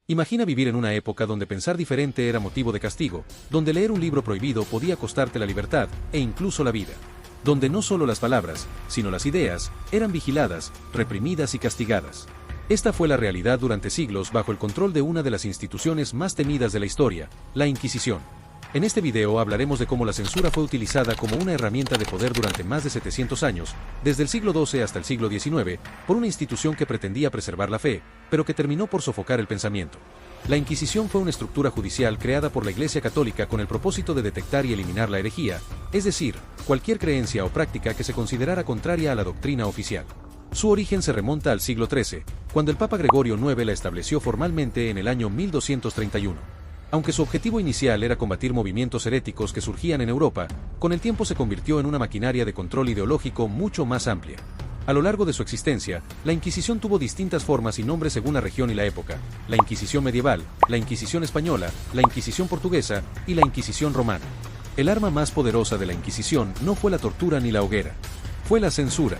Imagina vivir en una época donde pensar diferente era motivo de castigo, donde leer un libro prohibido podía costarte la libertad, e incluso la vida. Donde no solo las palabras, sino las ideas, eran vigiladas, reprimidas y castigadas. Esta fue la realidad durante siglos bajo el control de una de las instituciones más temidas de la historia, la Inquisición. En este video hablaremos de cómo la censura fue utilizada como una herramienta de poder durante más de 700 años, desde el siglo XII hasta el siglo XIX, por una institución que pretendía preservar la fe, pero que terminó por sofocar el pensamiento. La Inquisición fue una estructura judicial creada por la Iglesia Católica con el propósito de detectar y eliminar la herejía, es decir, cualquier creencia o práctica que se considerara contraria a la doctrina oficial. Su origen se remonta al siglo XIII, cuando el Papa Gregorio IX la estableció formalmente en el año 1231. Aunque su objetivo inicial era combatir movimientos heréticos que surgían en Europa, con el tiempo se convirtió en una maquinaria de control ideológico mucho más amplia. A lo largo de su existencia, la Inquisición tuvo distintas formas y nombres según la región y la época: la Inquisición medieval, la Inquisición española, la Inquisición portuguesa y la Inquisición romana. El arma más poderosa de la Inquisición no fue la tortura ni la hoguera, fue la censura.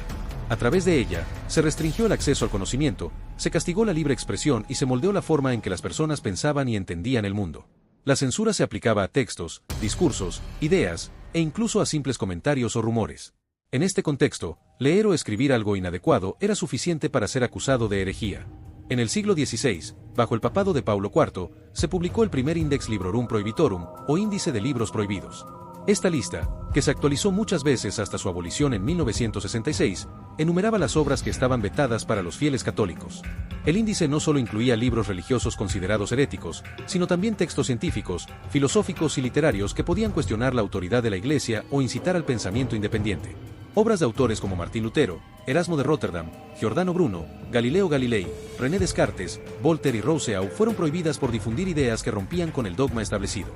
A través de ella, se restringió el acceso al conocimiento, se castigó la libre expresión y se moldeó la forma en que las personas pensaban y entendían el mundo. La censura se aplicaba a textos, discursos, ideas, e incluso a simples comentarios o rumores. En este contexto, leer o escribir algo inadecuado era suficiente para ser acusado de herejía. En el siglo XVI, bajo el papado de Paulo IV, se publicó el primer Index Librorum Prohibitorum, o Índice de Libros Prohibidos. Esta lista, que se actualizó muchas veces hasta su abolición en 1966, enumeraba las obras que estaban vetadas para los fieles católicos. El índice no solo incluía libros religiosos considerados heréticos, sino también textos científicos, filosóficos y literarios que podían cuestionar la autoridad de la Iglesia o incitar al pensamiento independiente. Obras de autores como Martín Lutero, Erasmo de Rotterdam, Giordano Bruno, Galileo Galilei, René Descartes, Voltaire y Rousseau fueron prohibidas por difundir ideas que rompían con el dogma establecido.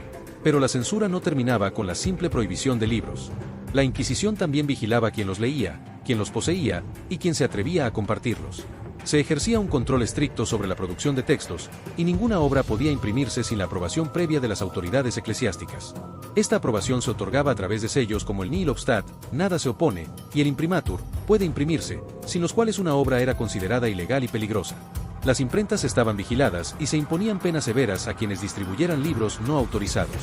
Pero la censura no terminaba con la simple prohibición de libros. La Inquisición también vigilaba a quien los leía, quien los poseía y quien se atrevía a compartirlos. Se ejercía un control estricto sobre la producción de textos, y ninguna obra podía imprimirse sin la aprobación previa de las autoridades eclesiásticas. Esta aprobación se otorgaba a través de sellos como el Nihil Obstat, nada se opone, y el Imprimatur, puede imprimirse, sin los cuales una obra era considerada ilegal y peligrosa. Las imprentas estaban vigiladas y se imponían penas severas a quienes distribuyeran libros no autorizados.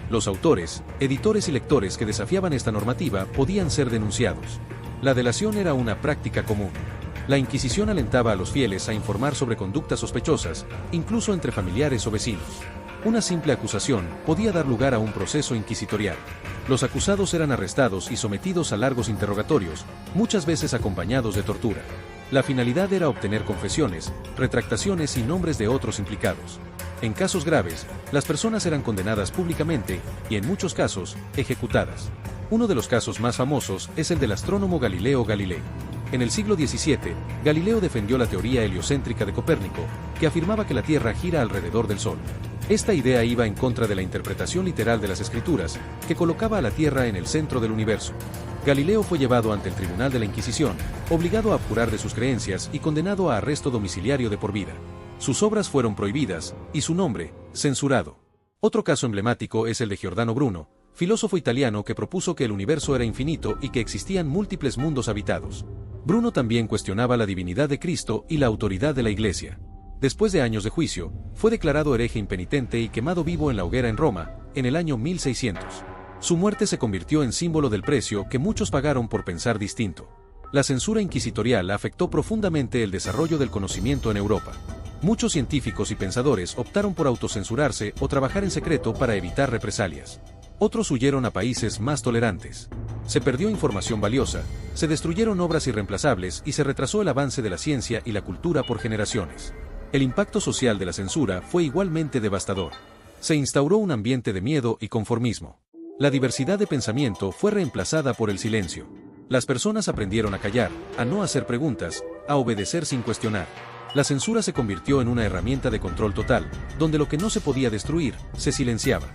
Los autores, editores y lectores que desafiaban esta normativa podían ser denunciados. La delación era una práctica común. La Inquisición alentaba a los fieles a informar sobre conductas sospechosas, incluso entre familiares o vecinos. Una simple acusación podía dar lugar a un proceso inquisitorial. Los acusados eran arrestados y sometidos a largos interrogatorios, muchas veces acompañados de tortura. La finalidad era obtener confesiones, retractaciones y nombres de otros implicados. En casos graves, las personas eran condenadas públicamente y, en muchos casos, ejecutadas. Uno de los casos más famosos es el del astrónomo Galileo Galilei. En el siglo XVII, Galileo defendió la teoría heliocéntrica de Copérnico, que afirmaba que la Tierra gira alrededor del Sol. Esta idea iba en contra de la interpretación literal de las Escrituras, que colocaba a la Tierra en el centro del universo. Galileo fue llevado ante el Tribunal de la Inquisición, obligado a abjurar de sus creencias y condenado a arresto domiciliario de por vida. Sus obras fueron prohibidas, y su nombre, censurado. Otro caso emblemático es el de Giordano Bruno, filósofo italiano que propuso que el universo era infinito y que existían múltiples mundos habitados. Bruno también cuestionaba la divinidad de Cristo y la autoridad de la Iglesia. Después de años de juicio, fue declarado hereje impenitente y quemado vivo en la hoguera en Roma, en el año 1600. Su muerte se convirtió en símbolo del precio que muchos pagaron por pensar distinto. La censura inquisitorial afectó profundamente el desarrollo del conocimiento en Europa. Muchos científicos y pensadores optaron por autocensurarse o trabajar en secreto para evitar represalias. Otros huyeron a países más tolerantes. Se perdió información valiosa, se destruyeron obras irreemplazables y se retrasó el avance de la ciencia y la cultura por generaciones. El impacto social de la censura fue igualmente devastador. Se instauró un ambiente de miedo y conformismo. La diversidad de pensamiento fue reemplazada por el silencio. Las personas aprendieron a callar, a no hacer preguntas, a obedecer sin cuestionar. La censura se convirtió en una herramienta de control total, donde lo que no se podía destruir, se silenciaba.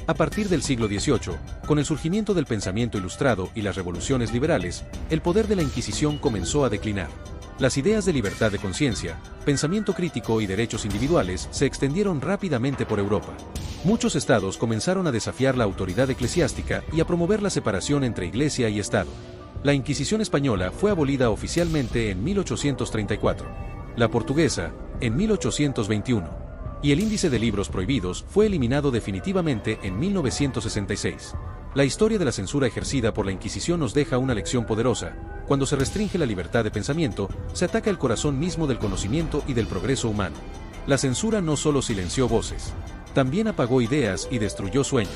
A partir del siglo XVIII, con el surgimiento del pensamiento ilustrado y las revoluciones liberales, el poder de la Inquisición comenzó a declinar. Las ideas de libertad de conciencia, pensamiento crítico y derechos individuales se extendieron rápidamente por Europa. Muchos estados comenzaron a desafiar la autoridad eclesiástica y a promover la separación entre Iglesia y Estado. La Inquisición española fue abolida oficialmente en 1834. La portuguesa, en 1821. y el índice de libros prohibidos fue eliminado definitivamente en 1966. La historia de la censura ejercida por la Inquisición nos deja una lección poderosa. Cuando se restringe la libertad de pensamiento, se ataca el corazón mismo del conocimiento y del progreso humano. La censura no solo silenció voces, también apagó ideas y destruyó sueños.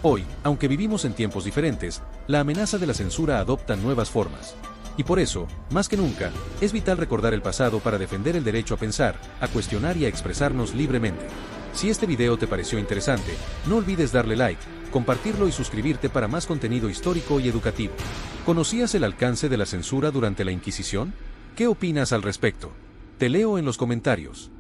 Hoy, aunque vivimos en tiempos diferentes, la amenaza de la censura adopta nuevas formas. Y por eso, más que nunca, es vital recordar el pasado para defender el derecho a pensar, a cuestionar y a expresarnos libremente. Si este video te pareció interesante, no olvides darle like, compartirlo y suscribirte para más contenido histórico y educativo. ¿Conocías el alcance de la censura durante la Inquisición? ¿Qué opinas al respecto? Te leo en los comentarios.